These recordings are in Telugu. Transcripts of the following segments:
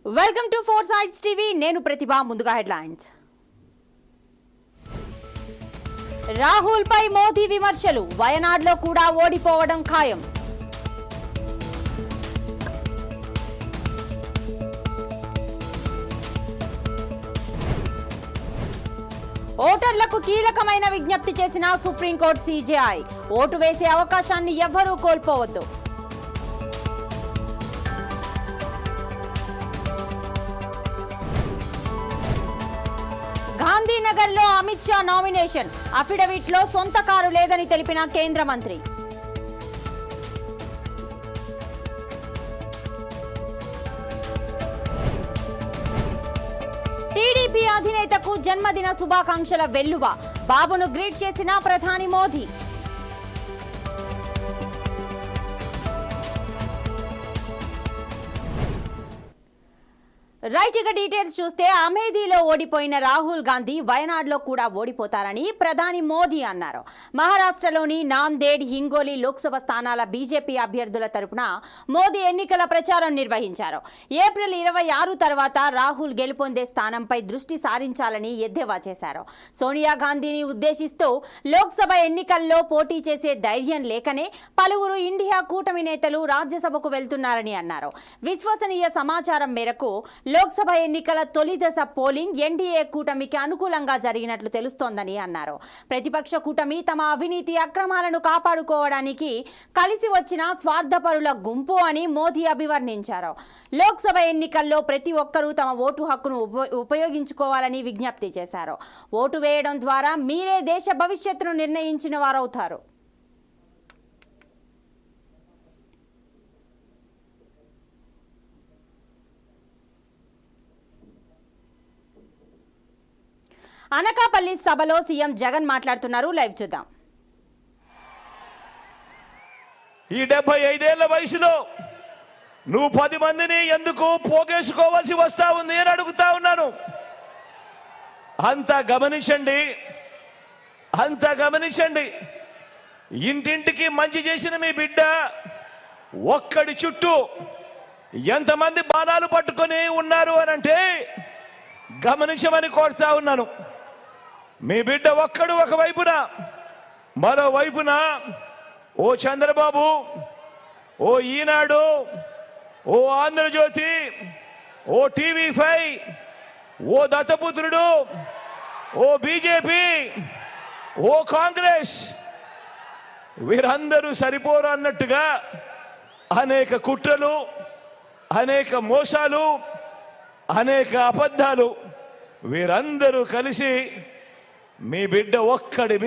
Welcome to four sides TV. నేను ప్రతిభ. ముందుగా హెడ్లైన్స్. రాహుల్ పై మోదీ విమర్శలు. వయనాడ్లో కూడా ఓడిపోవడం ఖాయం. ఓటర్లకు కీలకమైన విజ్ఞప్తి చేసిన సుప్రీంకోర్టు సీజేఐ. ఓటు వేసే అవకాశాన్ని ఎవ్వరూ కోల్పోవద్దు. గాంధీనగర్లో అమిత్ షా నామినేషన్. అఫిడవిట్లో సొంత కారు లేదని తెలిపిన కేంద్ర మంత్రి. టీడీపీ అధినేతకు జన్మదిన శుభాకాంక్షల వెల్లువ. బాబును గ్రీట్ చేసిన ప్రధాని మోదీ. రైట్, ఇక డీటెయిల్స్ చూస్తే అమేథీలో ఓడిపోయిన రాహుల్ గాంధీ వయనాడ్లో కూడా ఓడిపోతారని ప్రధాని మోదీ అన్నారు. మహారాష్ట్రలోని నాందేడ్, హింగోలి లోక్సభ స్థానాల బీజేపీ అభ్యర్థుల తరపున మోదీ ఎన్నికల ప్రచారం నిర్వహించారు. ఏప్రిల్ 26 తర్వాత రాహుల్ గెలుపొందే స్థానంపై దృష్టి సారించాలని ఎద్దేవా చేశారు. సోనియా గాంధీని ఉద్దేశిస్తూ లోక్సభ ఎన్నికల్లో పోటీ చేసే ధైర్యం లేకనే పలువురు ఇండియా కూటమి నేతలు రాజ్యసభకు వెళ్తున్నారని అన్నారు. విశ్వసనీయ సమాచారం మేరకు లోక్సభ ఎన్నికల తొలి దశ పోలింగ్ ఎన్డీఏ కూటమికి అనుకూలంగా జరిగినట్లు తెలుస్తోందని అన్నారు. ప్రతిపక్ష కూటమి తమ అవినీతి అక్రమాలను కాపాడుకోవడానికి కలిసి వచ్చిన స్వార్థపరుల గుంపు అని మోదీ అభివర్ణించారు. లోక్సభ ఎన్నికల్లో ప్రతి ఒక్కరూ తమ ఓటు హక్కును ఉపయోగించుకోవాలని విజ్ఞప్తి చేశారు. ఓటు వేయడం ద్వారా మీరే దేశ భవిష్యత్తును నిర్ణయించిన వారవుతారు. అనకాపల్లి సభలో సీఎం జగన్ మాట్లాడుతున్నారు. లైవ్ చూద్దాం. ఈ 75 ఏళ్ల వయసులో నువ్వు 10 మందిని ఎందుకు పోగేసుకోవాల్సి వస్తా ఉంది అని అడుగుతా ఉన్నాను. అంతా గమనించండి. ఇంటింటికి మంచి చేసిన మీ బిడ్డ ఒక్కడి చుట్టూ ఎంతమంది బాణాలు పట్టుకొని ఉన్నారు అని అంటే గమనించమని కోరుతా ఉన్నాను. మీ బిడ్డ ఒక్కడు ఒకవైపున, మరోవైపున ఓ చంద్రబాబు, ఓ ఈనాడు, ఓ ఆంధ్రజ్యోతి, ఓ టీవీ5, ఓ దత్తపుత్రుడు, ఓ బీజేపీ, ఓ కాంగ్రెస్, వీరందరూ సరిపోరు అన్నట్టుగా అనేక కుట్రలు, అనేక మోసాలు, అనేక అబద్ధాలు, వీరందరూ కలిసి మీ బిడ్డ ఒక్కడి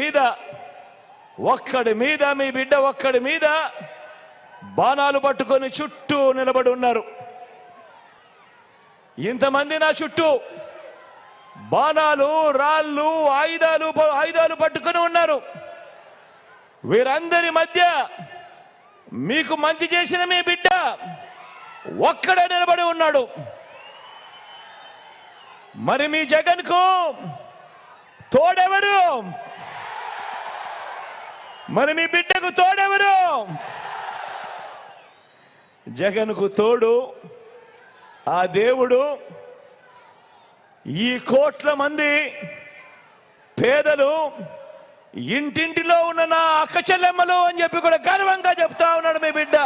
మీద బాణాలు పట్టుకొని చుట్టూ నిలబడి ఉన్నారు. ఇంతమంది నా చుట్టూ బాణాలు, రాళ్ళు, ఆయుధాలు పట్టుకొని ఉన్నారు. వీరందరి మధ్య మీకు మంచి చేసిన మీ బిడ్డ ఒక్కడే నిలబడి ఉన్నాడు. మరి మీ జగన్కు తోడెవరు? మరి మీ బిడ్డకు తోడెవరు? జగన్కు తోడు ఆ దేవుడు. ఈ కోట్ల మంది పేదలు ఇంటింటిలో ఉన్న నా అక్క చెల్లెమ్మలు అని చెప్పి కూడా గర్వంగా చెప్తా ఉన్నాడు మీ బిడ్డ.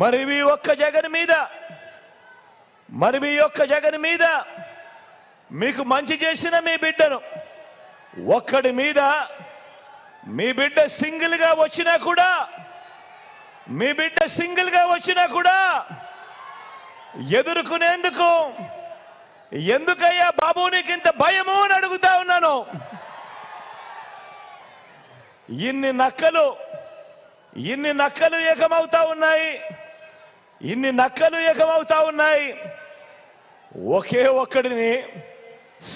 మరి మీ ఒక్క జగన్ మీద మీకు మంచి చేసిన మీ బిడ్డను ఒక్కడి మీద మీ బిడ్డ సింగిల్గా వచ్చినా కూడా ఎదుర్కొనేందుకు ఎందుకయ్యా బాబు నీకింత భయము అని అడుగుతా ఉన్నాను. ఇన్ని నక్కలు ఏకమవుతా ఉన్నాయి. ఒకే ఒక్కడిని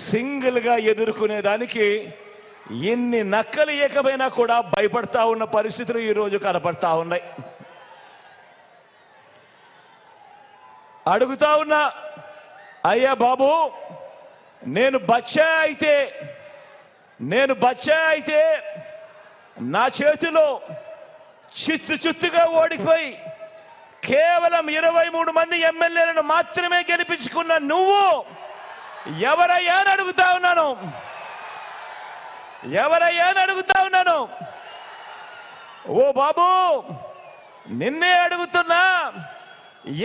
సింగిల్గా ఎదుర్కొనేదానికి ఎన్ని నక్కలు ఏకమైనా కూడా భయపడతా ఉన్న పరిస్థితులు ఈరోజు కనపడతా ఉన్నాయి. అడుగుతా ఉన్నా, అయ్యా బాబు, నేను బచ్చా అయితే నా చేతిలో చిత్తుగా ఓడిపోయి కేవలం 23 మంది ఎమ్మెల్యేలను మాత్రమే గెలిపించుకున్న నువ్వు ఎవరయ్యా అని అడుగుతా ఉన్నాను. ఎవరయ్యా అని అడుగుతా ఉన్నాను. ఓ బాబు, నిన్నే అడుగుతున్నా,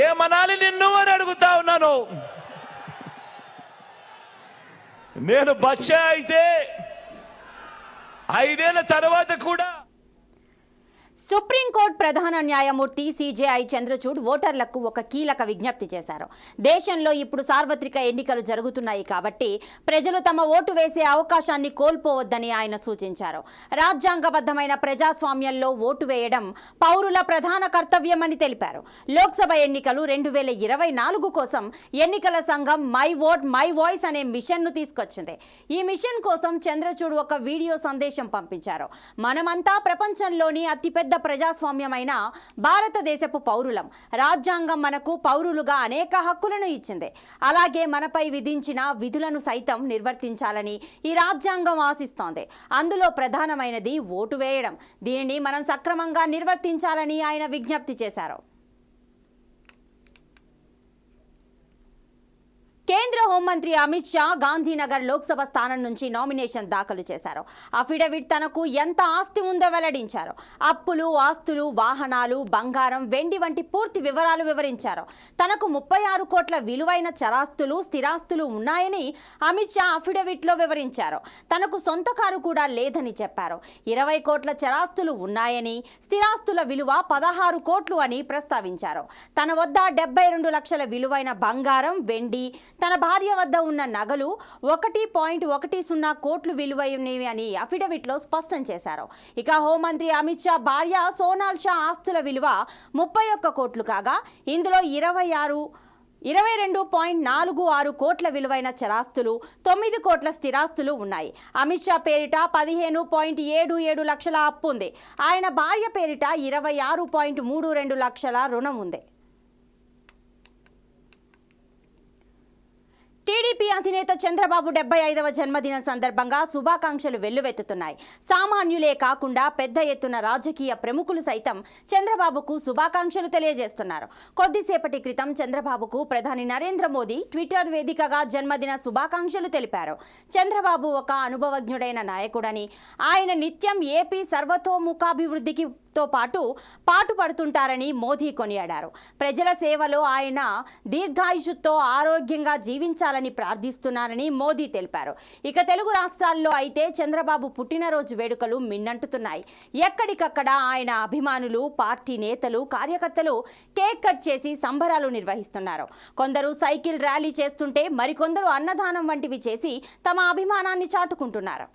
ఏమనాలి నిన్ను అని అడుగుతా ఉన్నాను. నేను బచ్చా అయితే 5 ఏళ్ల తర్వాత కూడా సుప్రీంకోర్టు ప్రధాన న్యాయమూర్తి సిజేఐ చంద్రచూడ్ ఓటర్లకు ఒక కీలక విజ్ఞప్తి చేశారు. దేశంలో ఇప్పుడు సార్వత్రిక ఎన్నికలు జరుగుతున్నాయి కాబట్టి ప్రజలు తమ ఓటు వేసే అవకాశాన్ని కోల్పోవద్దని ఆయన సూచించారు. రాజ్యాంగబద్ధమైన ప్రజాస్వామ్యంలో ఓటు వేయడం పౌరుల ప్రధాన కర్తవ్యమని తెలిపారు. లోక్సభ ఎన్నికలు 2024 కోసం ఎన్నికల సంఘం మై ఓట్ మై వాయిస్ అనే మిషన్ను తీసుకొచ్చింది. ఈ మిషన్ కోసం చంద్రచూడ్ ఒక వీడియో సందేశం పంపించారు. మనమంతా ప్రపంచంలోని అతిపెద్ద ప్రజాస్వామ్యమైన భారతదేశపు పౌరులం. రాజ్యాంగం మనకు పౌరులుగా అనేక హక్కులను ఇచ్చింది. అలాగే మనపై విధించిన విధులను సైతం నిర్వర్తించాలని ఈ రాజ్యాంగం ఆశిస్తోంది. అందులో ప్రధానమైనది ఓటు వేయడం. దీనిని మనం సక్రమంగా నిర్వర్తించాలని ఆయన విజ్ఞప్తి చేశారు. కేంద్ర హోంమంత్రి అమిత్ షా గాంధీనగర్ లోక్సభ స్థానం నుంచి నామినేషన్ దాఖలు చేశారు. అఫిడవిట్ తనకు ఎంత ఆస్తి ఉందో వెల్లడించారు. అప్పులు, ఆస్తులు, వాహనాలు, బంగారం, వెండి వంటి పూర్తి వివరాలు వివరించారు. తనకు 36 కోట్ల విలువైన చరాస్తులు, స్థిరాస్తులు ఉన్నాయని అమిత్ షా అఫిడవిట్లో వివరించారు. తనకు సొంత కారు కూడా లేదని చెప్పారు. 20 కోట్ల చరాస్తులు ఉన్నాయని, స్థిరాస్తుల విలువ 16 కోట్లు అని ప్రస్తావించారు. తన వద్ద 72 లక్షల విలువైన బంగారం, వెండి, తన భార్య వద్ద ఉన్న నగలు 1.10 కోట్లు విలువైనవి అని అఫిడవిట్లో స్పష్టం చేశారు. ఇక హోంమంత్రి అమిత్ షా భార్య సోనాల్ షా ఆస్తుల విలువ 31 కోట్లు కాగా ఇందులో 22.46 కోట్ల విలువైన చరాస్తులు, 9 కోట్ల స్థిరాస్తులు ఉన్నాయి. అమిత్ షా పేరిట 15.77 లక్షల అప్పు ఉంది. ఆయన భార్య పేరిట 26.32 లక్షల రుణం ఉంది. టీడీపీ అధినేత చంద్రబాబు 75వ జన్మదినం సందర్భంగా శుభాకాంక్షలు వెల్లువెత్తుతున్నాయి. సామాన్యులే కాకుండా పెద్ద ఎత్తున రాజకీయ ప్రముఖులు సైతం చంద్రబాబుకు శుభాకాంక్షలు తెలియజేస్తున్నారు. కొద్దిసేపటి క్రితం చంద్రబాబుకు ప్రధాని నరేంద్ర మోదీ ట్విట్టర్ వేదికగా జన్మదిన శుభాకాంక్షలు తెలిపారు. చంద్రబాబు ఒక అనుభవజ్ఞుడైన నాయకుడని, ఆయన నిత్యం ఏపీ సర్వతోముఖాభివృద్ధికి తో పాటుపడుతుంటారని మోదీ కొనియాడారు. ప్రజల సేవలో ఆయన దీర్ఘాయుషుతో ఆరోగ్యంగా జీవించాలని ప్రార్థిస్తున్నారని మోదీ తెలిపారు. ఇక తెలుగు రాష్ట్రాల్లో అయితే చంద్రబాబు పుట్టినరోజు వేడుకలు మిన్నంటుతున్నాయి. ఎక్కడికక్కడ ఆయన అభిమానులు, పార్టీ నేతలు, కార్యకర్తలు కేక్ కట్ చేసి సంబరాలు నిర్వహిస్తున్నారు. కొందరు సైకిల్ ర్యాలీ చేస్తుంటే మరికొందరు అన్నదానం వంటివి చేసి తమ అభిమానాన్ని చాటుకుంటున్నారు.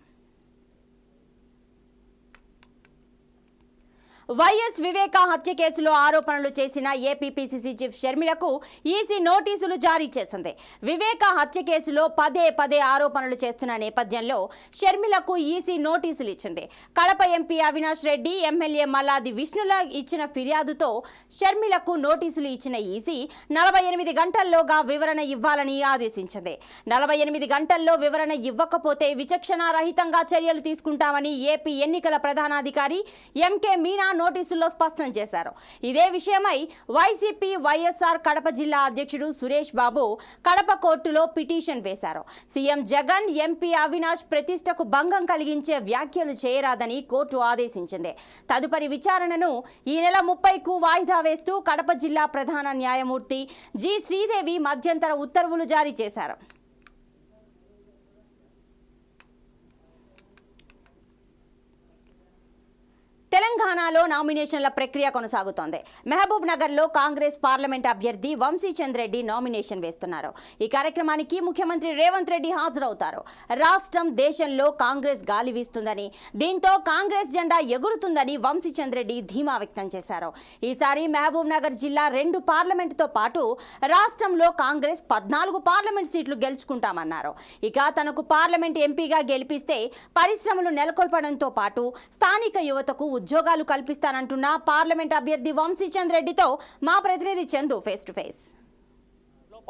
వైఎస్ వివేకా హత్య కేసులో ఆరోపణలు చేసిన ఏపీ పీసీసీ చీఫ్ షర్మిలకు ఈసీ నోటీసులు జారీ చేసింది. వివేకా హత్య కేసులో పదే ఆరోపణలు చేస్తున్న నేపథ్యంలో షర్మిలకు ఈసీ నోటీసులు ఇచ్చింది. కడప ఎంపీ అవినాష్ రెడ్డి, ఎమ్మెల్యే మల్లాది విష్ణుల ఇచ్చిన ఫిర్యాదుతో షర్మిలకు నోటీసులు ఇచ్చిన ఈసీ 48 గంటల్లోగా వివరణ ఇవ్వాలని ఆదేశించింది. 48 గంటల్లో వివరణ ఇవ్వకపోతే విచక్షణారహితంగా చర్యలు తీసుకుంటామని ఏపీ ఎన్నికల ప్రధానాధికారి ఎంకే మీనా నోటీసుల్లో స్పష్టం చేశారు. ఇదే విషయమై వైసీపీ వైఎస్ఆర్ కడప జిల్లా అధ్యక్షుడు సురేష్ బాబు కడప కోర్టులో పిటిషన్ వేశారు. సీఎం జగన్, ఎంపీ అవినాష్ ప్రతిష్టకు భంగం కలిగించే వ్యాఖ్యలు చేయరాదని కోర్టు ఆదేశించింది. తదుపరి విచారణను ఈ నెల 30కు వాయిదా వేస్తూ కడప జిల్లా ప్రధాన న్యాయమూర్తి జి శ్రీదేవి మధ్యంతర ఉత్తర్వులు జారీ చేశారు. తెలంగాణలో నామినేషన్ల ప్రక్రియ కొనసాగుతోంది. మహబూబ్ నగర్లో కాంగ్రెస్ పార్లమెంట్ అభ్యర్థి వంశీచంద్ రెడ్డి నామినేషన్ వేస్తున్నారు. ఈ కార్యక్రమానికి ముఖ్యమంత్రి రేవంత్ రెడ్డి హాజరవుతారు. రాష్ట్రం, దేశంలో కాంగ్రెస్ గాలి వీస్తుందని, దీంతో కాంగ్రెస్ జెండా ఎగురుతుందని వంశీచంద్ రెడ్డి ధీమా వ్యక్తం చేశారు. ఈసారి మహబూబ్ నగర్ జిల్లా 2 పార్లమెంటుతో పాటు రాష్ట్రంలో కాంగ్రెస్ 14 పార్లమెంట్ సీట్లు గెలుచుకుంటామన్నారు. ఇక తనకు పార్లమెంట్ ఎంపీగా గెలిపిస్తే పరిశ్రమలు నెలకొల్పడంతో పాటు స్థానిక యువతకు ఉద్యోగాలు కల్పిస్తానంటున్న పార్లమెంట్ అభ్యర్థి వంశీచంద్ రెడ్డితో మా ప్రతినిధి Chandu face to face.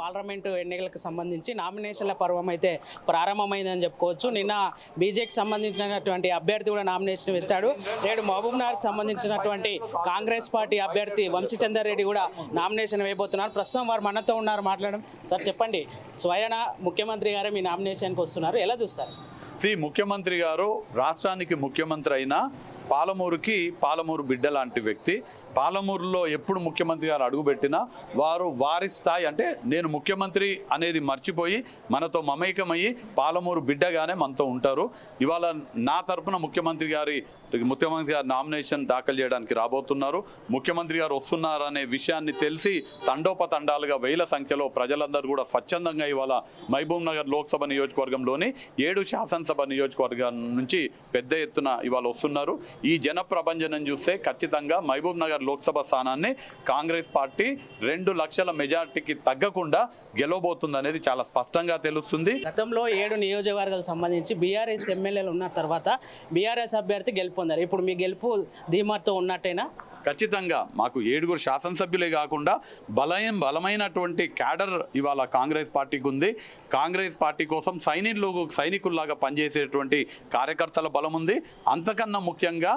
Parliament ఎన్నికలకు సంబంధించి నామినేషన్ల పర్వం అయితే ప్రారంభమైందని చెప్పుకోవచ్చు. నిన్న బీజేపీకి సంబంధించినటువంటి అభ్యర్థి కూడా నామినేషన్ వేశాడు. నేడు మహబూబ్నగర్కి సంబంధించినటువంటి కాంగ్రెస్ పార్టీ అభ్యర్థి వంశీచందర్ రెడ్డి కూడా నామినేషన్ వేయబోతున్నారు. ప్రస్తుతం వారు మనతో ఉన్నారు, మాట్లాడడం. సార్ చెప్పండి, స్వయన ముఖ్యమంత్రి గారే మీ నామినేషన్కి వస్తున్నారు, ఎలా చూస్తారు? ముఖ్యమంత్రి గారు రాష్ట్రానికి ముఖ్యమంత్రి అయినా పాలమూరు బిడ్డ లాంటి వ్యక్తి. పాలమూరులో ఎప్పుడు ముఖ్యమంత్రి గారు అడుగుపెట్టినా వారి స్థాయి అంటే నేను ముఖ్యమంత్రి అనేది మర్చిపోయి మనతో మమేకమయ్యి పాలమూరు బిడ్డగానే మనతో ఉంటారు. ఇవాళ నా తరపున ముఖ్యమంత్రి గారి నామినేషన్ దాఖలు చేయడానికి రాబోతున్నారు. ముఖ్యమంత్రి గారు వస్తున్నారనే విషయాన్ని తెలిసి తండోపతండాలుగా వేల సంఖ్యలో ప్రజలందరూ కూడా స్వచ్ఛందంగా ఇవాళ మహబూబ్ నగర్ లోక్సభ నియోజకవర్గంలోని 7 శాసనసభ నియోజకవర్గం నుంచి పెద్ద ఎత్తున ఇవాళ వస్తున్నారు. ఈ జన ప్రభంజనం చూస్తే ఖచ్చితంగా మహబూబ్ నగర్ లోక్సభ స్థానాన్ని కాంగ్రెస్ పార్టీ 2 లక్షల మెజార్టీకి తగ్గకుండా గెలవబోతుంది అనేది చాలా స్పష్టంగా తెలుస్తుంది. గతంలో 7 నియోజకవర్గాలకు సంబంధించి బీఆర్ఎస్ ఎమ్మెల్యేలు ఉన్న తర్వాత బీఆర్ఎస్ అభ్యర్థి గెలుపొందారు. ఇప్పుడు మీ గెలుపు ధీమాతో ఉన్నట్టేనా? ఖచ్చితంగా మాకు 7 శాసనసభ్యులే కాకుండా బలమైనటువంటి క్యాడర్ ఇవాళ కాంగ్రెస్ పార్టీకి ఉంది. కాంగ్రెస్ పార్టీ కోసం సైనికుల్లాగా పనిచేసేటువంటి కార్యకర్తల బలం ఉంది. అంతకన్నా ముఖ్యంగా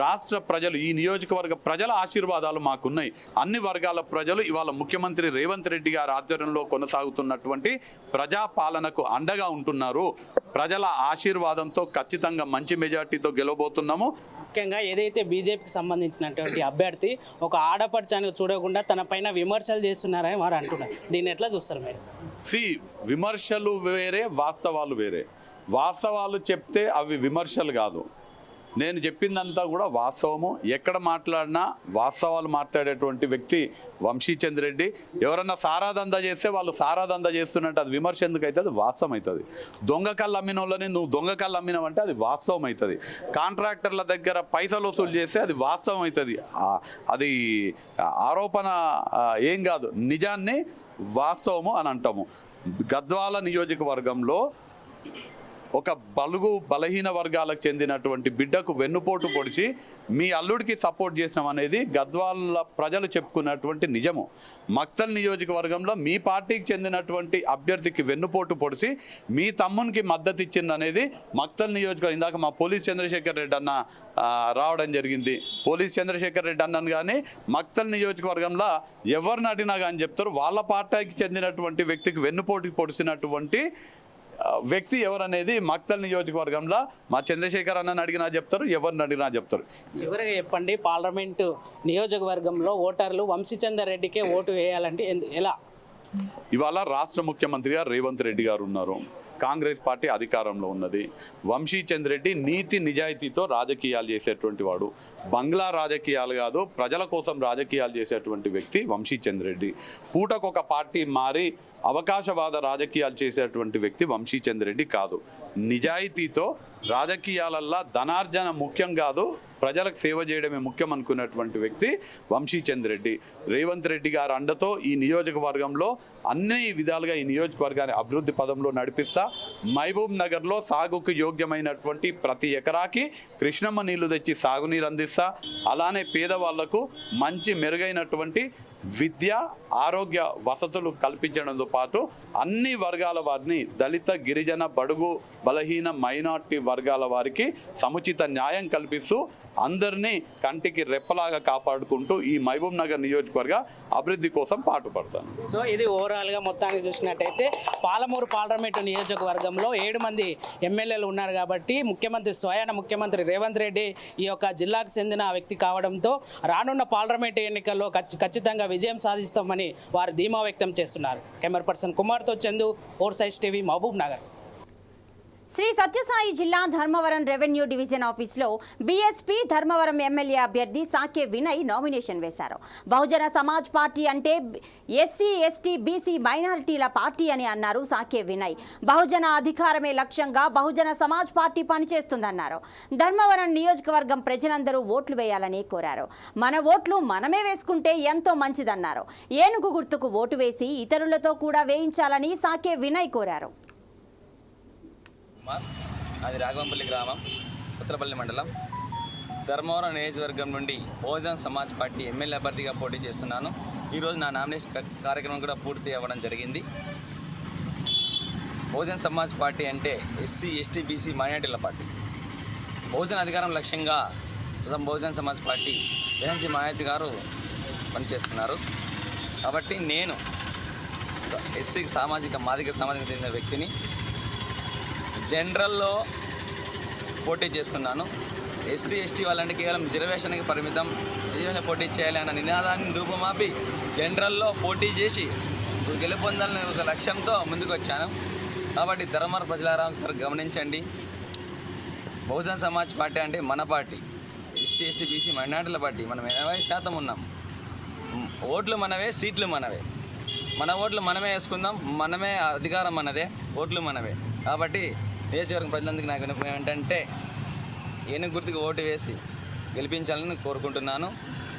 రాష్ట్ర ప్రజలు, ఈ నియోజకవర్గ ప్రజల ఆశీర్వాదాలు మాకున్నాయి. అన్ని వర్గాల ప్రజలు ఇవాళ ముఖ్యమంత్రి రేవంత్ రెడ్డి గారి ఆధ్వర్యంలో కొనసాగుతున్నటువంటి ప్రజాపాలనకు అండగా ఉంటున్నారు. ప్రజల ఆశీర్వాదంతో ఖచ్చితంగా మంచి మెజార్టీతో గెలవబోతున్నాము. ముఖ్యంగా ఏదైతే బీజేపీకి సంబంధించినటువంటి అభ్యర్థి ఒక ఆడపడుచాన్ని చూడకుండా తన పైన విమర్శలు చేస్తున్నారని వారు అంటున్నారు. దీన్ని ఎట్లా చూస్తారు మీరు? విమర్శలు వేరే, వాస్తవాలు వేరే. వాస్తవాలు చెప్తే అవి విమర్శలు కాదు. నేను చెప్పిందంతా కూడా వాస్తవము. ఎక్కడ మాట్లాడినా వాస్తవాలు మాట్లాడేటువంటి వ్యక్తి వంశీచంద్ర రెడ్డి. ఎవరన్నా సారాదందా చేస్తే వాళ్ళు సారాదందా చేస్తున్నట్టు అది విమర్శ ఎందుకు అవుతుంది? అది వాస్తవం అవుతుంది. దొంగ కళ్ళు అమ్మిన వాళ్ళని నువ్వు దొంగ కళ్ళు అమ్మినావంటే అది వాస్తవం అవుతుంది. కాంట్రాక్టర్ల దగ్గర పైసలు వసూలు చేస్తే అది వాస్తవం అవుతుంది. అది ఆరోపణ ఏం కాదు, నిజాన్ని వాస్తవము అని అంటాము. గద్వాల నియోజకవర్గంలో ఒక బలహీన వర్గాలకు చెందినటువంటి బిడ్డకు వెన్నుపోటు పొడిచి మీ అల్లుడికి సపోర్ట్ చేసినాం అనేది గద్వాల ప్రజలు చెప్పుకున్నటువంటి నిజము. మక్తల్ నియోజకవర్గంలో మీ పార్టీకి చెందినటువంటి అభ్యర్థికి వెన్నుపోటు పొడిచి మీ తమ్మునికి మద్దతు ఇచ్చింది అనేది మక్తల్ నియోజకవర్గం. ఇందాక మా పోలీస్ చంద్రశేఖర్ రెడ్డి అన్న రావడం జరిగింది. పోలీస్ చంద్రశేఖర్ రెడ్డి అన్నను కానీ మక్తల్ నియోజకవర్గంలో ఎవరిని అడిగినా కానీ చెప్తారు వాళ్ళ పార్టీకి చెందినటువంటి వ్యక్తికి వెన్నుపోటు పొడిచినటువంటి వ్యక్తి ఎవరనేది మక్తల్ నియోజకవర్గంలో మా చంద్రశేఖర్ అన్నని అడిగినా చెప్తారు, ఎవరిని అడిగినా చెప్తారు. చివరిగా చెప్పండి, పార్లమెంటు నియోజకవర్గంలో ఓటర్లు వంశీచందర్ రెడ్డికే ఓటు వేయాలంటే ఎలా? ఇవాళ రాష్ట్ర ముఖ్యమంత్రిగా రేవంత్ రెడ్డి గారు ఉన్నారు. కాంగ్రెస్ పార్టీ అధికారంలో ఉన్నది. వంశీచంద్ర రెడ్డి నీతి నిజాయితీతో రాజకీయాలు చేసేటువంటి వాడు. బంగ్లా రాజకీయాలు కాదు, ప్రజల కోసం రాజకీయాలు చేసేటువంటి వ్యక్తి వంశీచంద్ర రెడ్డి. పూటకొక పార్టీ మారి అవకాశవాద రాజకీయాలు చేసేటువంటి వ్యక్తి వంశీచంద్ర రెడ్డి కాదు. నిజాయితీతో రాజకీయాలల్లో ధనార్జన ముఖ్యం కాదు, ప్రజలకు సేవ చేయడమే ముఖ్యం అనుకున్నటువంటి వ్యక్తి వంశీచంద్ర రెడ్డి. రేవంత్ రెడ్డి గారి అండతో ఈ నియోజకవర్గంలో అన్ని విధాలుగా ఈ నియోజకవర్గాన్ని అభివృద్ధి పదంలో నడిపిస్తా. మహబూబ్ నగర్లో సాగుకు యోగ్యమైనటువంటి ప్రతి ఎకరాకి కృష్ణమ్మ నీళ్లు తెచ్చి సాగునీరు అందిస్తా. అలానే పేదవాళ్లకు మంచి మెరుగైనటువంటి విద్య, ఆరోగ్య వసతులు కల్పించడంతో పాటు అన్ని వర్గాల వారిని, దళిత, గిరిజన, బడుగు, బలహీన, మైనార్టీ వర్గాల వారికి సముచిత న్యాయం కల్పిస్తూ అందరినీ కంటికి రెప్పలాగా కాపాడుకుంటూ ఈ మహబూబ్ నగర్ నియోజకవర్గ అభివృద్ధి కోసం పాటుపడతాను. సో ఇది ఓవరాల్గా మొత్తానికి చూసినట్టయితే పాలమూరు పార్లమెంటు నియోజకవర్గంలో 7 మంది ఎమ్మెల్యేలు ఉన్నారు కాబట్టి స్వయాన ముఖ్యమంత్రి రేవంత్ రెడ్డి ఈ యొక్క జిల్లాకు చెందిన వ్యక్తి కావడంతో రానున్న పార్లమెంటు ఎన్నికల్లో ఖచ్చితంగా విజయం సాధిస్తామని వారు ధీమా వ్యక్తం చేస్తున్నారు. కెమెరా పర్సన్ కుమార్తో Chandu, Foresight TV, Mahabubnagar. Shri Sathya Sai జిల్లా ధర్మవరం రెవెన్యూ డివిజన్ ఆఫీసులో బీఎస్పీ ధర్మవరం ఎమ్మెల్యే అభ్యర్థి సాకే వినయ్ నామినేషన్ వేశారు. బహుజన సమాజ్ పార్టీ అంటే ఎస్సీ, ఎస్టీ, బీసీ, మైనారిటీల పార్టీ అని అన్నారు సాకే వినయ్. బహుజన అధికారమే లక్ష్యంగా బహుజన సమాజ్ పార్టీ పనిచేస్తుందన్నారు. ధర్మవరం నియోజకవర్గం ప్రజలందరూ ఓట్లు వేయాలని కోరారు. మన ఓట్లు మనమే వేసుకుంటే ఎంతో మంచిదన్నారు. ఏనుగు గుర్తుకు ఓటు వేసి ఇతరులతో కూడా వేయించాలని సాకే వినయ్ కోరారు. అది రాఘవంపల్లి గ్రామం, ఉత్తరపల్లి మండలం, ధర్మవరం నియోజకవర్గం నుండి బహుజన్ సమాజ్ పార్టీ ఎమ్మెల్యే అభ్యర్థిగా పోటీ చేస్తున్నాను. ఈరోజు నా నామినేషన్ కార్యక్రమం కూడా పూర్తి అవ్వడం జరిగింది. బహుజన్ సమాజ్ పార్టీ అంటే ఎస్సీ ఎస్టీ బీసీ మైనార్టీల పార్టీ. బహుజన అధికారం లక్ష్యంగా బహుజన్ సమాజ్ పార్టీ బెహంచి మాయావతి గారు పనిచేస్తున్నారు. కాబట్టి నేను ఎస్సీ మాదిగ సామాజిక చెందిన వ్యక్తిని జనరల్లో పోటీ చేస్తున్నాను. ఎస్సీ ఎస్టీ వాళ్ళంటే కేవలం రిజర్వేషన్కి పరిమితం, రిజర్వేషన్ పోటీ చేయాలి అన్న నినాదాన్ని రూపమాపి జనరల్లో పోటీ చేసి గెలుపొందాలని ఒక లక్ష్యంతో ముందుకు వచ్చాను. కాబట్టి ధర్మవరం ప్రజలారా ఒకసారి గమనించండి. బహుజన్ సమాజ్ పార్టీ అంటే మన పార్టీ, ఎస్సీ ఎస్టీ బీసీ మైనార్టీల పార్టీ. మనం 80% ఉన్నాం. ఓట్లు మనవే, సీట్లు మనవే. మన ఓట్లు మనమే వేసుకుందాం, మనమే అధికారం మనదే, ఓట్లు మనవే. కాబట్టి నియోజకవర్గం ప్రజలందరికీ నాకు వినపం ఏంటంటే ఏనుగు గుర్తుకు ఓటు వేసి గెలిపించాలని కోరుకుంటున్నాను.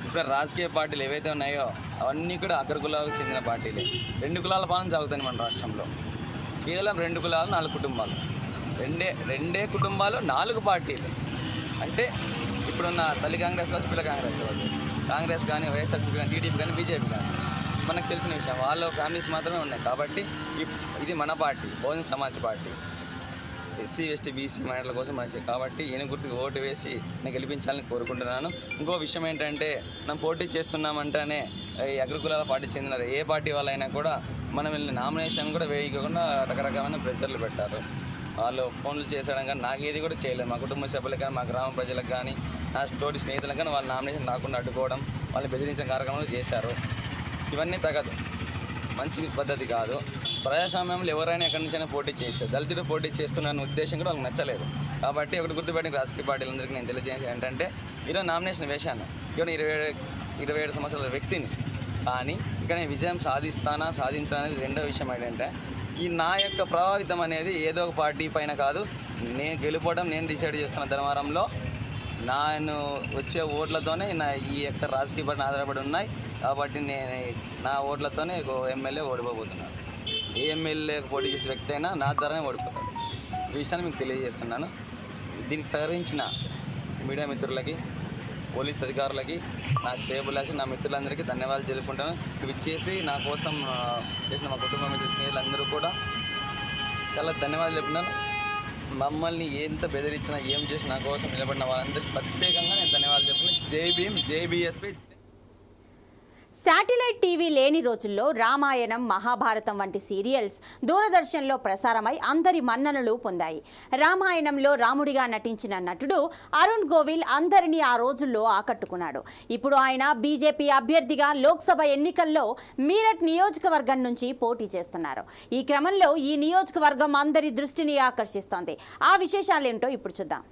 ఇప్పుడు రాజకీయ పార్టీలు ఏవైతే ఉన్నాయో అవన్నీ కూడా అగ్రకులాలకు చెందిన పార్టీలే. 2 కులాల పాలన సాగుతుంది మన రాష్ట్రంలో. కేవలం 2 కులాలు 4 కుటుంబాలు, రెండే కుటుంబాలు 4 పార్టీలు. అంటే ఇప్పుడున్న తల్లి కాంగ్రెస్ కావచ్చు, పిల్ల కాంగ్రెస్ కావచ్చు, కాంగ్రెస్ కానీ, వైఎస్ఆర్సీపీ కానీ, టీడీపీ కానీ, బీజేపీ కానీ, మనకు తెలిసిన విషయం. వాళ్ళ ఫ్యామిలీస్ మాత్రమే ఉన్నాయి. కాబట్టి ఇది మన party, Bahujan Samaj party, SC ST BC మైనార్టీల కోసం మంచిది. కాబట్టి ఏనుగు గుర్తుకు ఓటు వేసి నేను గెలిపించాలని కోరుకుంటున్నాను. ఇంకో విషయం ఏంటంటే మనం పోటీ చేస్తున్నామంటేనే ఈ అగ్రకులాల పార్టీ చెందిన ఏ పార్టీ వాళ్ళైనా కూడా మనం వెళ్ళిన నామినేషన్ కూడా వేయకుండా రకరకాలైన ప్రెషర్లు పెట్టారు. వాళ్ళు ఫోన్లు చేసేయడం కానీ నాకు ఏది కూడా చేయలేదు. మా కుటుంబ సభ్యులకు కానీ, మా గ్రామ ప్రజలకు కానీ, నా తోటి స్నేహితులకు కానీ వాళ్ళ నామినేషన్ రాకుండా అడ్డుకోవడం, వాళ్ళు బెదిరించిన కార్యక్రమాలు చేశారు. ఇవన్నీ తగదు, మంచి పద్ధతి కాదు. ప్రజాస్వామ్యంలో ఎవరైనా ఎక్కడి నుంచైనా పోటీ చేయొచ్చు. దళితుడు పోటీ చేస్తున్న ఉద్దేశం కూడా వాళ్ళకి నచ్చలేదు. కాబట్టి ఒకటి గుర్తుపెట్టిన రాజకీయ పార్టీలందరికీ నేను తెలియజేసి ఏంటంటే ఈరోజు నామినేషన్ వేశాను. ఈరోజు 27 సంవత్సరాల వ్యక్తిని. కానీ ఇక్కడ నేను విజయం సాధించాలనేది రెండో విషయం ఏంటంటే ఈ నా యొక్క ప్రభావితం అనేది ఏదో ఒక పార్టీ పైన కాదు. నేను గెలుపోవడం నేను డిసైడ్ చేస్తున్న ధర్మవరంలో నేను వచ్చే ఓట్లతోనే ఈ యొక్క రాజకీయ పార్టీని ఆధారపడి ఉన్నాయి. కాబట్టి నేను నా ఓట్లతోనే ఎమ్మెల్యే ఓడిపోబోతున్నాను. ఏ ఎమ్మెల్యే పోటీ చేసే వ్యక్తి అయినా నా ద్వారానే ఓడిపోతాడు. ఈ విషయాన్ని మీకు తెలియజేస్తున్నాను. దీనికి సహకరించిన మీడియా మిత్రులకి, పోలీస్ అధికారులకి, నా శ్రేయబులాసి నా మిత్రులందరికీ ధన్యవాదాలు తెలుపుకుంటాను. ఇవి ఇచ్చేసి నా కోసం చేసిన మా కుటుంబం మీద స్నేహితులందరూ కూడా చాలా ధన్యవాదాలు చెప్తున్నాను. మమ్మల్ని ఎంత బెదిరించినా ఏం చేసి నా కోసం నిలబడిన వాళ్ళందరికీ ప్రత్యేకంగా నేను ధన్యవాదాలు చెప్తున్నాను. జై భీమ్, జై బీఎస్పీ. శాటిలైట్ టీవీ లేని రోజుల్లో రామాయణం, మహాభారతం వంటి సీరియల్స్ దూరదర్శన్లో ప్రసారమై అందరి మన్ననలు పొందాయి. రామాయణంలో రాముడిగా నటించిన నటుడు అరుణ్ గోవిల్ అందరినీ ఆ రోజుల్లో ఆకట్టుకున్నాడు. ఇప్పుడు ఆయన బీజేపీ అభ్యర్థిగా లోక్సభ ఎన్నికల్లో మీరట్ నియోజకవర్గం నుంచి పోటీ చేస్తున్నారు. ఈ క్రమంలో ఈ నియోజకవర్గం అందరి దృష్టిని ఆకర్షిస్తోంది. ఆ విశేషాలేంటో ఇప్పుడు చూద్దాం.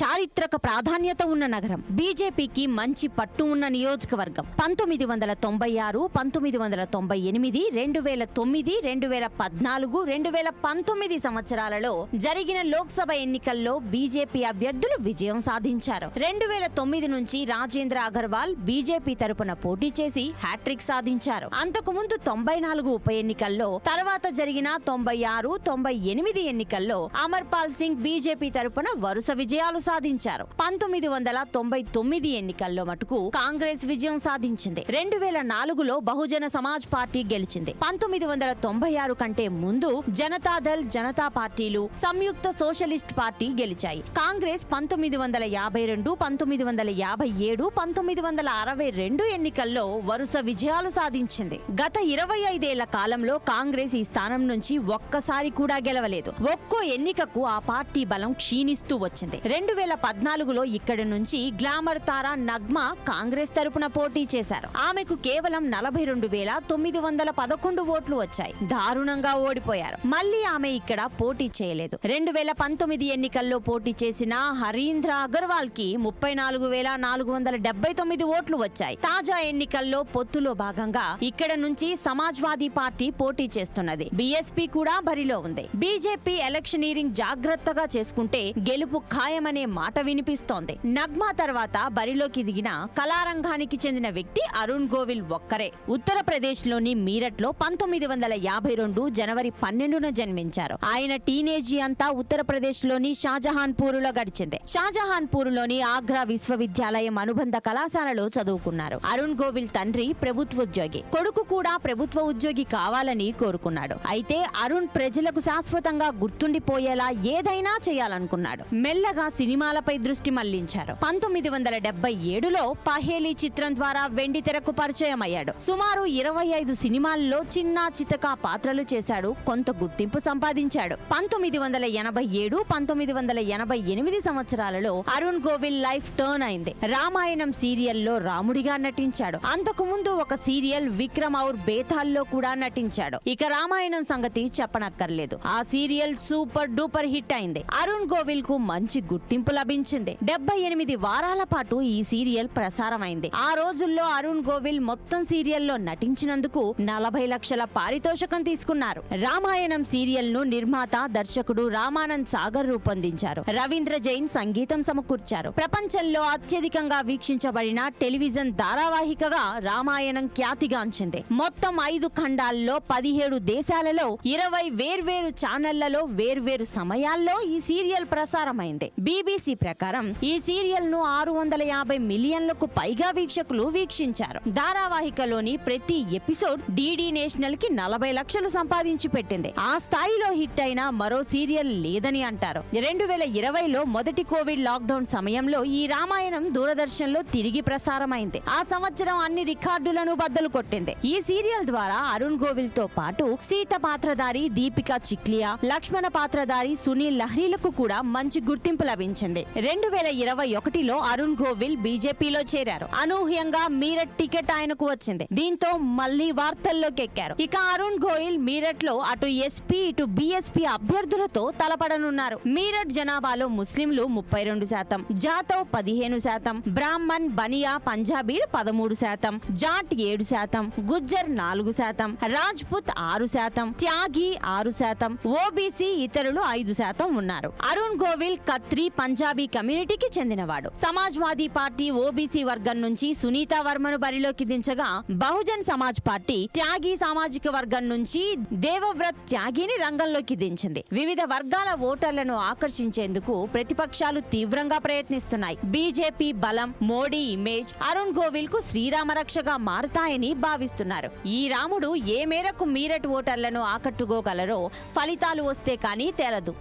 చారిత్రక ప్రాధాన్యత ఉన్న నగరం, బీజేపీకి మంచి పట్టు ఉన్న నియోజకవర్గం. 1996, 1998, 2009, 2014, 2019 సంవత్సరాలలో జరిగిన లోక్సభ ఎన్నికల్లో బీజేపీ అభ్యర్థులు విజయం సాధించారు. 2009 నుంచి రాజేంద్ర అగర్వాల్ బీజేపీ తరపున పోటీ చేసి హ్యాట్రిక్ సాధించారు. అంతకుముందు 94 ఉప ఎన్నికల్లో, తర్వాత జరిగిన 96, 98 ఎన్నికల్లో అమర్పాల్ సింగ్ బీజేపీ తరపున వరుస విజయాలు సాధించారు. 1999 ఎన్నికల్లో మటుకు కాంగ్రెస్ విజయం సాధించింది. 2004లో బహుజన సమాజ్ పార్టీ గెలిచింది. 1996 కంటే ముందు జనతాదళ్, జనతా పార్టీలు, సంయుక్త సోషలిస్ట్ పార్టీ గెలిచాయి. కాంగ్రెస్ 1952, 1957, 1962 ఎన్నికల్లో వరుస విజయాలు సాధించింది. గత 25 ఏళ్ల కాలంలో కాంగ్రెస్ ఈ స్థానం నుంచి ఒక్కసారి కూడా గెలవలేదు. ఒక్కో ఎన్నికకు ఆ పార్టీ బలం క్షీణిస్తూ వచ్చింది. 2014లో ఇక్కడి నుంచి గ్లామర్ తార నగ్మా కాంగ్రెస్ తరపున పోటీ చేశారు. ఆమెకు కేవలం 42,911 ఓట్లు వచ్చాయి. దారుణంగా ఓడిపోయారు. మళ్లీ ఆమె ఇక్కడ పోటీ చేయలేదు. 2019 ఎన్నికల్లో పోటీ చేసిన హరీంద్ర అగర్వాల్ కి 34,479 ఓట్లు వచ్చాయి. తాజా ఎన్నికల్లో పొత్తులో భాగంగా ఇక్కడ నుంచి సమాజ్వాదీ పార్టీ పోటీ చేస్తున్నది. బీఎస్పీ కూడా బరిలో ఉంది. బీజేపీ ఎలక్షనీరింగ్ జాగ్రత్తగా చేసుకుంటే గెలుపు ఖాయమనే అనే మాట వినిపిస్తోంది. నగ్మా తర్వాత బరిలోకి దిగిన కళారంగానికి చెందిన వ్యక్తి అరుణ్ గోవిల్ ఒక్కరే. ఉత్తరప్రదేశ్ లోని మీరట్లో 1952 జనవరి 12న జన్మించారు. ఆయన టీనేజీ అంతా ఉత్తరప్రదేశ్ లోని షాజహాన్పూర్లో గడిచింది. షాజహాన్పూర్లోని ఆగ్రా విశ్వవిద్యాలయం అనుబంధ కళాశాలలో చదువుకున్నారు. అరుణ్ గోవిల్ తండ్రి ప్రభుత్వోద్యోగి, కొడుకు కూడా ప్రభుత్వ ఉద్యోగి కావాలని కోరుకున్నాడు. అయితే అరుణ్ ప్రజలకు శాశ్వతంగా గుర్తుండిపోయేలా ఏదైనా చేయాలనుకున్నాడు. మెల్లగా సినిమాలపై దృష్టి మళ్లించారు. 1977లో పహేలీ చిత్రం ద్వారా వెండితెరకు పరిచయం అయ్యాడు. సుమారు 25 సినిమాల్లో చిన్న చితక పాత్రలు చేశాడు. కొంత గుర్తింపు సంపాదించాడు. 1987, 1988 సంవత్సరాలలో అరుణ్ గోవిల్ లైఫ్ టర్న్ అయింది. రామాయణం సీరియల్లో రాముడిగా నటించాడు. అంతకు ముందు ఒక సీరియల్ విక్రమ్ ఔర్ బేతాల్లో కూడా నటించాడు. ఇక రామాయణం సంగతి చెప్పనక్కర్లేదు. ఆ సీరియల్ సూపర్ డూపర్ హిట్ అయింది. అరుణ్ గోవిల్ కు మంచి గుర్తింపు లభించింది. 78 వారాల పాటు ఈ సీరియల్ ప్రసారమైంది. ఆ రోజుల్లో అరుణ్ గోవిల్ మొత్తం సీరియల్లో నటించినందుకు 40 లక్షల పారితోషికం తీసుకున్నారు. రామాయణం సీరియల్ ను నిర్మాత, దర్శకుడు రామానంద్ సాగర్ రూపొందించారు. రవీంద్ర జైన్ సంగీతం సమకూర్చారు. ప్రపంచంలో అత్యధికంగా వీక్షించబడిన టెలివిజన్ ధారావాహికగా రామాయణం ఖ్యాతిగాంచింది. మొత్తం 5 ఖండాల్లో 17 దేశాలలో 20 వేర్వేరు ఛానళ్లలో వేర్వేరు సమయాల్లో ఈ సీరియల్ ప్రసారమైంది. బీబీసీ ప్రకారం ఈ సీరియల్ ను 650 మిలియన్లకు పైగా వీక్షకులు వీక్షించారు. ధారావాహికలోని ప్రతి ఎపిసోడ్ డీడీ నేషనల్ కి 40 లక్షలు సంపాదించి పెట్టింది. ఆ స్థాయిలో హిట్ అయిన మరో సీరియల్ లేదని అంటారు. 2020లో మొదటి కోవిడ్ లాక్డౌన్ సమయంలో ఈ రామాయణం దూరదర్శన్ లో తిరిగి ప్రసారమైంది. ఆ సంవత్సరం అన్ని రికార్డులను బద్దలు కొట్టింది. ఈ సీరియల్ ద్వారా అరుణ్ గోవిల్ తో పాటు సీత పాత్రధారి దీపికా చిక్లియా, లక్ష్మణ పాత్రధారి సునీల్ లహ్రీలకు కూడా మంచి గుర్తింపు లభించింది. 2021లో అరుణ్ గోవిల్ బీజేపీలో చేరారు. అనూహ్యంగా మీరట్ టికెట్ ఆయనకు వచ్చింది. దీంతో మళ్లీ వార్తల్లోకి ఎక్కారు. ఇక అరుణ్ గోవిల్ మీరట్ లో అటు ఎస్పీ ఇటు బీఎస్పీ అభ్యర్థులతో తలపడనున్నారు. మీరట్ జనాభాలో ముస్లింలు 32%, జాతవ్ 15%, బ్రాహ్మణ్, బనియా, పంజాబీలు 13%, జాట్ 7%, గుజ్జర్ 4%, రాజ్పుత్ 6%, త్యాగి 6%, ఓబీసీ ఇతరులు 5% ఉన్నారు. అరుణ్ గోవిల్ ఖత్రీ, పంజాబీ కమ్యూనిటీకి చెందినవాడు. సమాజ్వాదీ పార్టీ ఓబీసీ వర్గం నుంచి సునీతా వర్మను బరిలోకి దించగా, బహుజన్ సమాజ్ పార్టీ త్యాగి సామాజిక వర్గం నుంచి దేవవ్రత్ త్యాగిని రంగంలోకి దించింది. వివిధ వర్గాల ఓటర్లను ఆకర్షించేందుకు ప్రతిపక్షాలు తీవ్రంగా ప్రయత్నిస్తున్నాయి. బీజేపీ బలం, మోడీ ఇమేజ్ అరుణ్ గోవిల్ కు శ్రీరామరక్షగా మారతాయని భావిస్తున్నారు. ఈ రాముడు ఏ మేరకు మీరట్ ఓటర్లను ఆకట్టుకోగలరో ఫలితాలు వస్తే కానీ తేలదు.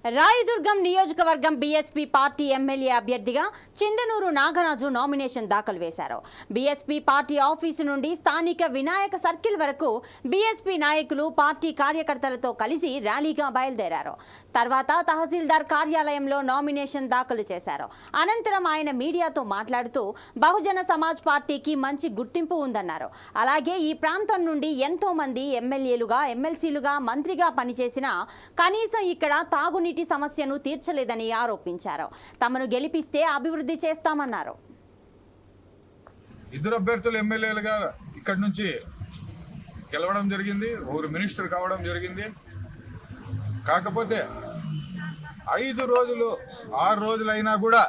రాయదుర్గం నియోజకవర్గం బీఎస్పీ పార్టీ ఎమ్మెల్యే అభ్యర్థిగా చిందనూరు నాగరాజు నామినేషన్ దాఖలు వేశారు. బీఎస్పీ పార్టీ ఆఫీసు నుండి స్థానిక వినాయక సర్కిల్ వరకు బీఎస్పీ నాయకులు పార్టీ కార్యకర్తలతో కలిసి ర్యాలీగా బయలుదేరారు. తర్వాత తహసీల్దార్ కార్యాలయంలో నామినేషన్ దాఖలు చేశారు. అనంతరం ఆయన మీడియాతో మాట్లాడుతూ బహుజన సమాజ్ పార్టీకి మంచి గుర్తింపు ఉందన్నారు. అలాగే ఈ ప్రాంతం నుండి ఎంతో మంది ఎమ్మెల్యేలుగా, ఎమ్మెల్సీలుగా, మంత్రిగా పనిచేసినా కనీసం ఇక్కడ తాగునీటి సమస్యను తీర్చలేదని ఆరోపించారు. తమను గెలిపిస్తే అభివృద్ధి చేస్తామన్నారు. ఇద్దరు అభ్యర్థులు ఎమ్మెల్యేలుగా ఇక్కడి నుంచి గెలవడం జరిగింది, ఊరు మినిస్టర్ కావడం జరిగింది. కాకపోతే 5 రోజులు 6 రోజులైనా కూడా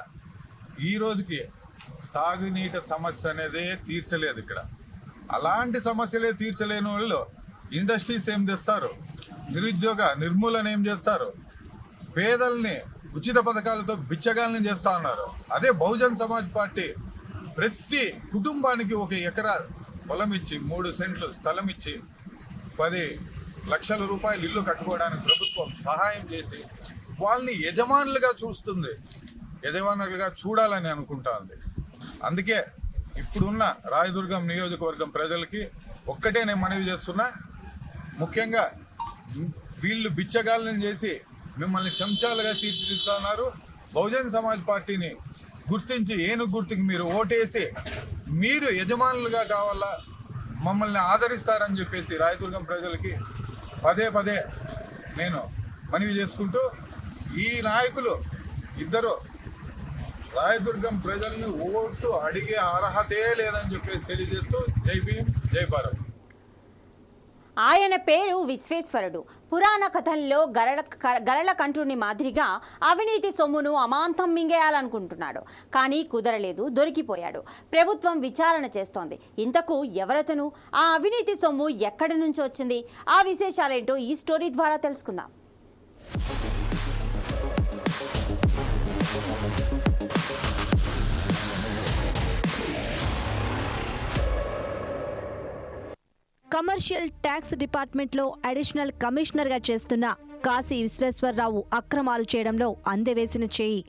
ఈ రోజుకి తాగునీటి సమస్య అనేది తీర్చలేదు. ఇక్కడ అలాంటి సమస్యలే తీర్చలేని వాళ్ళు ఇండస్ట్రీస్ ఏం చేస్తారు, నిరుద్యోగ నిర్మూలన ఏం చేస్తారు, పేదల్ని ఉచిత పథకాలతో బిచ్చగాల్ని చేస్తా ఉన్నారు. అదే బహుజన్ సమాజ్ పార్టీ ప్రతి కుటుంబానికి 1 ఎకరా పొలం ఇచ్చి 3 సెంట్లు స్థలం ఇచ్చి 10 లక్షల రూపాయలు ఇల్లు కట్టుకోవడానికి ప్రభుత్వం సహాయం చేసి వాళ్ళని యజమానులుగా చూస్తుంది, యజమానులుగా చూడాలని అనుకుంటా ఉంది. అందుకే ఇప్పుడున్న రాయదుర్గం నియోజకవర్గం ప్రజలకి ఒక్కటే నేను మనవి చేస్తున్నా, ముఖ్యంగా వీళ్ళు బిచ్చగాళ్ళని చేసి మిమ్మల్ని చెంచాలుగా తీర్చిదిద్దుతున్నారు. బహుజన్ సమాజ్ పార్టీని గుర్తించి ఏనుగు గుర్తుకి మీరు ఓటేసి మీరు యజమానులుగా కావాలా, మమ్మల్ని ఆదరిస్తారని చెప్పేసి రాయదుర్గం ప్రజలకి పదే నేను మనవి చేసుకుంటూ, ఈ నాయకులు ఇద్దరు రాయదుర్గం ప్రజల్ని ఓటు అడిగే అర్హతే లేదని చెప్పేసి తెలియజేస్తూ జై భీమ్, జై భారత్. ఆయన పేరు విశ్వేశ్వరుడు. పురాణ కథల్లో గరళ కంఠుని మాదిరిగా అవినీతి సొమ్మును అమాంతం మింగేయాలనుకుంటున్నాడు. కానీ కుదరలేదు, దొరికిపోయాడు. ప్రభుత్వం విచారణ చేస్తోంది. ఇంతకు ఎవరతను? ఆ అవినీతి సొమ్ము ఎక్కడి నుంచి వచ్చింది? ఆ విశేషాలేంటో ఈ స్టోరీ ద్వారా తెలుసుకుందాం. కమర్షియల్ ట్యాక్స్ డిపార్ట్మెంట్లో అడిషనల్ కమిషనర్గా చేస్తున్న కాశీ విశ్వేశ్వరరావు అక్రమాలు చేయడంలో అందెవేసిన చేయి.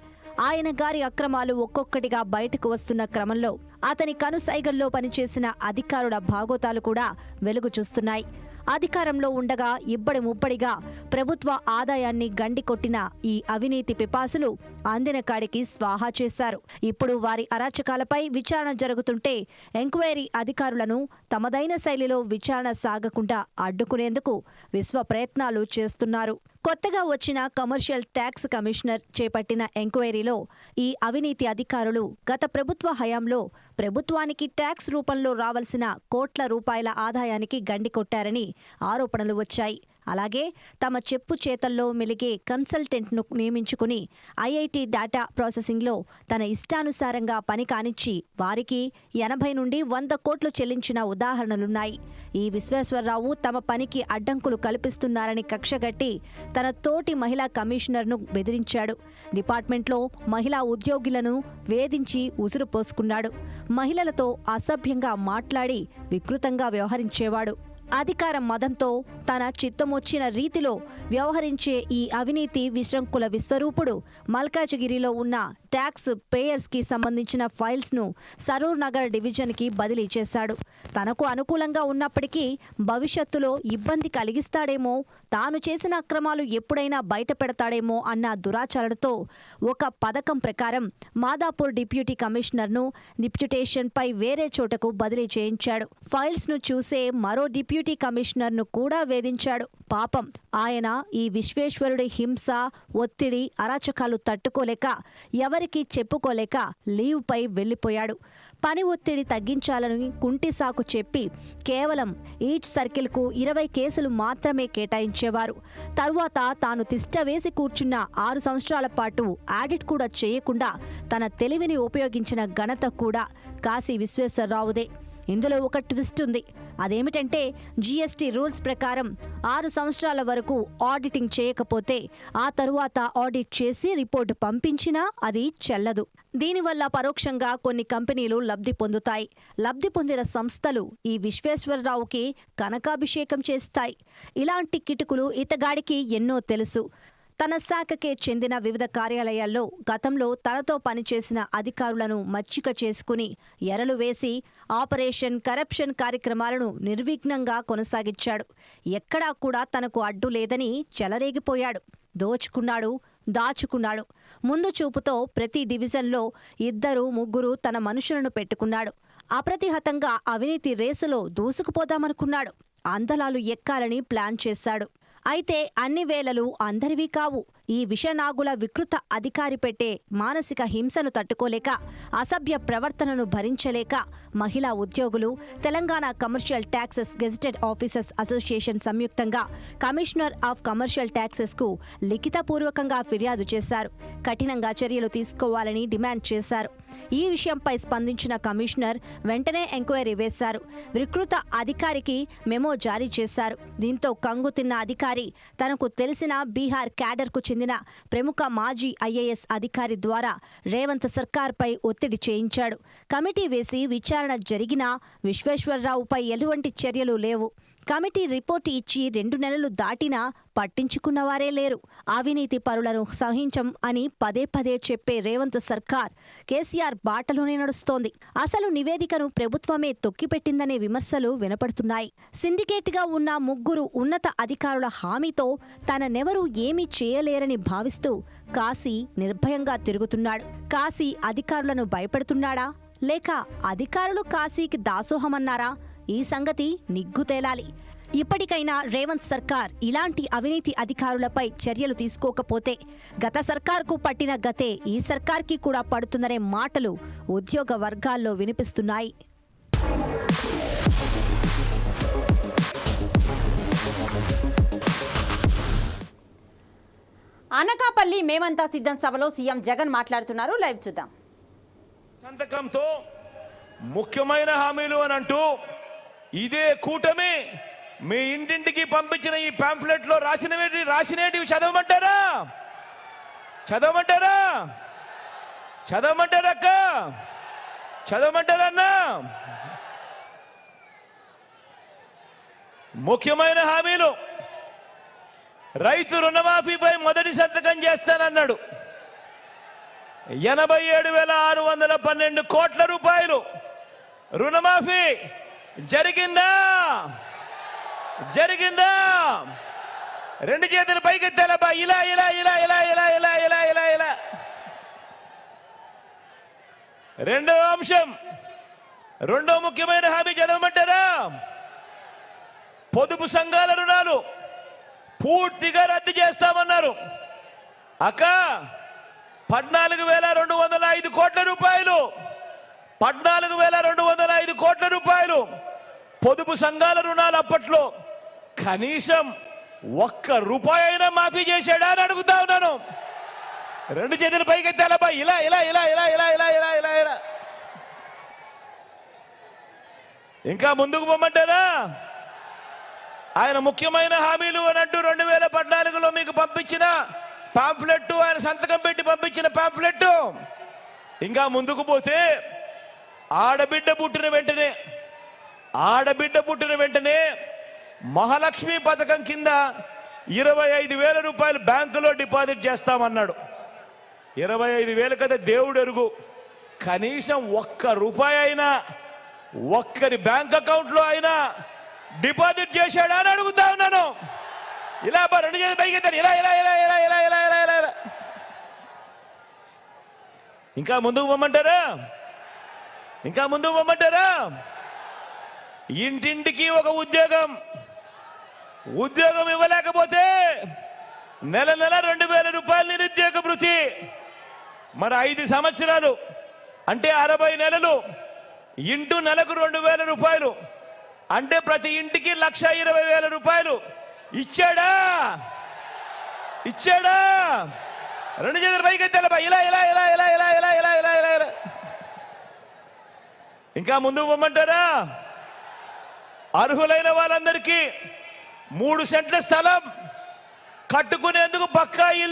ఆయన గారి అక్రమాలు ఒక్కొక్కటిగా బయటకు వస్తున్న క్రమంలో అతని కనుసైగల్లో పనిచేసిన అధికారుల భాగోతాలు కూడా వెలుగు చూస్తున్నాయి. అధికారంలో ఉండగా ఇబ్బడి ముబ్బడిగా ప్రభుత్వ ఆదాయాన్ని గండికొట్టిన ఈ అవినీతి పిపాసులు అందిన కాడికి స్వాహా చేశారు. ఇప్పుడు వారి అరాచకాలపై విచారణ జరుగుతుంటే ఎంక్వైరీ అధికారులను తమదైన శైలిలో విచారణ సాగకుండా అడ్డుకునేందుకు విశ్వ ప్రయత్నాలు చేస్తున్నారు. కొత్తగా వచ్చిన కమర్షియల్ ట్యాక్స్ కమిషనర్ చేపట్టిన ఎంక్వైరీలో ఈ అవినీతి అధికారులు గత ప్రభుత్వ హయాంలో ప్రభుత్వానికి ట్యాక్స్ రూపంలో రావాల్సిన కోట్ల రూపాయల ఆదాయానికి గండి కొట్టారని ఆరోపణలు వచ్చాయి. అలాగే తమ చెప్పు చేతల్లో మెలిగే కన్సల్టెంట్ను నియమించుకుని ఐఐటి డేటా ప్రాసెసింగ్లో తన ఇష్టానుసారంగా పని కానిచ్చి వారికి 80 నుండి 100 కోట్లు చెల్లించిన ఉదాహరణలున్నాయి. ఈ విశ్వేశ్వరరావు తమ పనికి అడ్డంకులు కల్పిస్తున్నారని కక్షగట్టి తన తోటి మహిళా కమిషనర్ను బెదిరించాడు. డిపార్ట్మెంట్లో మహిళా ఉద్యోగులను వేధించి ఉసురు పోసుకున్నాడు. మహిళలతో అసభ్యంగా మాట్లాడి వికృతంగా వ్యవహరించేవాడు. అధికార మదంతో తన చిత్తమొచ్చిన రీతిలో వ్యవహరించే ఈ అవినీతి విశృంఖల విశ్వరూపుడు మల్కాజిగిరిలో ఉన్న ట్యాక్స్ పేయర్స్కి సంబంధించిన ఫైల్స్ను సరూర్ నగర్ డివిజన్కి బదిలీ చేశాడు. తనకు అనుకూలంగా ఉన్నప్పటికీ భవిష్యత్తులో ఇబ్బంది కలిగిస్తాడేమో, తాను చేసిన అక్రమాలు ఎప్పుడైనా బయట పెడతాడేమో అన్న దురాచరణతో ఒక పథకం ప్రకారం మాదాపూర్ డిప్యూటీ కమిషనర్ను డిప్యూటేషన్పై వేరే చోటకు బదిలీ చేయించాడు. ఫైల్స్ను చూసే మరో డిప్యూటీ కమిషనర్ను కూడా వేధించాడు. పాపం ఆయన ఈ విశ్వేశ్వరుడి హింస, ఒత్తిడి, అరాచకాలు తట్టుకోలేక ఎవరికీ చెప్పుకోలేక లీవ్పై వెళ్లిపోయాడు. పని ఒత్తిడి తగ్గించాలని కుంటి సాకు చెప్పి కేవలం ఈచ్ సర్కిల్కు 20 కేసులు మాత్రమే కేటాయించేవారు. తరువాత తాను తిష్టవేసి కూర్చున్న 6 సంవత్సరాల పాటు ఆడిట్ కూడా చేయకుండా తన తెలివిని ఉపయోగించిన ఘనత కూడా కాశీ విశ్వేశ్వరరావుదే. ఇందులో ఒక ట్విస్ట్ ఉంది. అదేమిటంటే జీఎస్టీ రూల్స్ ప్రకారం 6 సంవత్సరాల వరకు ఆడిటింగ్ చేయకపోతే ఆ తరువాత ఆడిట్ చేసి రిపోర్టు పంపించినా అది చెల్లదు. దీనివల్ల పరోక్షంగా కొన్ని కంపెనీలు లబ్ధి పొందుతాయి. లబ్ధి పొందిన సంస్థలు ఈ విశ్వేశ్వరరావుకి కనకాభిషేకం చేస్తాయి. ఇలాంటి కిటుకులు ఇతగాడికి ఎన్నో తెలుసు. తన శాఖకే చెందిన వివిధ కార్యాలయాల్లో గతంలో తనతో పనిచేసిన అధికారులను మచ్చిక చేసుకుని ఎరలు వేసి ఆపరేషన్ కరప్షన్ కార్యక్రమాలను నిర్విఘ్నంగా కొనసాగించాడు. ఎక్కడా కూడా తనకు అడ్డు లేదని చెలరేగిపోయాడు. దోచుకున్నాడు, దాచుకున్నాడు. ముందు చూపుతో ప్రతి డివిజన్లో 2, 3 తన మనుషులను పెట్టుకున్నాడు. అప్రతిహతంగా అవినీతి రేసులో దూసుకుపోదామనుకున్నాడు. అందలాలు ఎక్కాలని ప్లాన్ చేశాడు. అయితే అన్ని వేళలు అందరివి కావు. ఈ విషనాగుల వికృత అధికారి పెట్టే మానసిక హింసను తట్టుకోలేక, అసభ్య ప్రవర్తనను భరించలేక మహిళా ఉద్యోగులు Telangana commercial taxes gazetted officers association సంయుక్తంగా కమిషనర్ ఆఫ్ కమర్షియల్ ట్యాక్సెస్కు లిఖితపూర్వకంగా ఫిర్యాదు చేశారు. కఠినంగా చర్యలు తీసుకోవాలని డిమాండ్ చేశారు. ఈ విషయంపై స్పందించిన కమిషనర్ వెంటనే ఎంక్వైరీ వేశారు. వికృత అధికారికి మెమో జారీ చేశారు. దీంతో కంగుతిన్న అధికారి తనకు తెలిసిన బీహార్ క్యాడర్కు చెందిన ప్రముఖ మాజీ ఐఏఎస్ అధికారి ద్వారా రేవంత్ సర్కార్పై ఒత్తిడి చేయించాడు. కమిటీ వేసి విచారణ జరిగినా విశ్వేశ్వరరావుపై ఎటువంటి చర్యలు లేవు. కమిటీ రిపోర్టు ఇచ్చి 2 నెలలు దాటినా పట్టించుకున్నవారే లేరు. అవినీతి పరులను సహించం అని పదే పదే చెప్పే రేవంత్ సర్కార్ కేసీఆర్ బాటలోనే నడుస్తోంది. అసలు నివేదికను ప్రభుత్వమే తొక్కిపెట్టిందనే విమర్శలు వినపడుతున్నాయి. సిండికేట్గా ఉన్న 3 ఉన్నత అధికారుల హామీతో తననెవరూ ఏమీ చేయలేరని భావిస్తూ కాశీ నిర్భయంగా తిరుగుతున్నాడు. కాశీ అధికారులను భయపెడుతున్నాడా, లేక అధికారులు కాశీకి దాసోహమన్నారా? ఈ సంగతి నిగ్గు తేలాలి. ఇప్పటికైనా రేవంత్ సర్కార్ ఇలాంటి అవినీతి అధికారులపై చర్యలు తీసుకోకపోతే గత సర్కార్కు పట్టిన గతే ఈ సర్కార్కి కూడా పడుతుందనే మాటలు ఉద్యోగ వర్గాల్లో వినిపిస్తున్నాయి. అనకాపల్లి మేమంతా సిద్ధం సభలో సీఎం జగన్ మాట్లాడుతున్నారు. లైవ్ చూద్దాం. సంతకంతో ముఖ్యమైన హామీలు అని అంటూ ఇదే కూటమి మీ ఇంటింటికి పంపించిన ఈ పాంఫ్లెట్ లో రాసినవి చదవమంటారా? చదవమంటారక్క? చదవమంటారన్నా? ముఖ్యమైన హామీలు. రైతు రుణమాఫీపై మొదటి సంతకం చేస్తానన్నాడు. 87,612 కోట్ల రూపాయలు రుణమాఫీ జరిగిందా? రెండు చేతులు పైకెత్తాలబ్బా. ఇలా ఇలా ఇలా ఇలా ఇలా ఇలా ఇలా ఇలా ఇలా. రెండవ అంశం, రెండో ముఖ్యమైన హామీ చదవమంటారా? పొదుపు సంఘాల రుణాలు పూర్తిగా రద్దు చేస్తామన్నారు. అక్క 14,205 కోట్ల రూపాయలు 14,205 కోట్ల రూపాయలు పొదుపు సంఘాల రుణాలు అప్పట్లో కనీసం ₹1 అయినా మాఫీ చేశాడా అని అడుగుతా ఉన్నాను. రెండు చేతులు పైకెత్తాలబ్బా. ఇలా ఇలా ఇలా ఇలా ఇలా ఇలా ఇలా ఇలా ఇలా. ఇంకా ముందుకు పొమ్మంటారా? ఆయన ముఖ్యమైన హామీలు అన్నట్టు 2014లో మీకు పంపించిన పాంఫ్లెట్, ఆయన సంతకం పెట్టి పంపించిన పాంఫ్లెట్. ఇంకా ముందుకు పోతే ఆడబిడ్డ పుట్టిన వెంటనే మహాలక్ష్మి పథకం కింద 25,000 రూపాయలు బ్యాంకులో డిపాజిట్ చేస్తామన్నాడు. 25,000 కదా దేవుడు ఎరుగు. కనీసం ₹1 అయినా ఒక్కరి బ్యాంక్ అకౌంట్లో అయినా డిపాజిట్ చేశాడా అని అడుగుతా ఉన్నాను. ఇలా రెండు చేతులు పైకెత్తాను. ఇలా ఇలా ఇలా ఇలా ఇలా ఇలా ఇలా ఇలా. ఇంకా ముందుకు పొమ్మంటారా? ఇంటింటికి ఒక ఉద్యోగం ఇవ్వలేకపోతే నెల 2,000 రూపాయలు నిరుద్యోగ భృతి. మరి 5 సంవత్సరాలు అంటే 60 నెలలు ఇంటూ నెలకు 2,000 రూపాయలు అంటే ప్రతి ఇంటికి 1,20,000 రూపాయలు ఇచ్చాడా? రెండు చేతులు పైకెత్తాలబ్బా. ఇలా ఇలా ఇలా ఇలా ఇలా ఇలా ఇలా ఇలా ఇలా ఇలా. ఇంకా ముందుకు పొమ్మంటారా? అర్హులైన వాళ్ళందరికీ 3 సెంట్ల స్థలం కట్టుకునేందుకు పక్కా ఇల్లు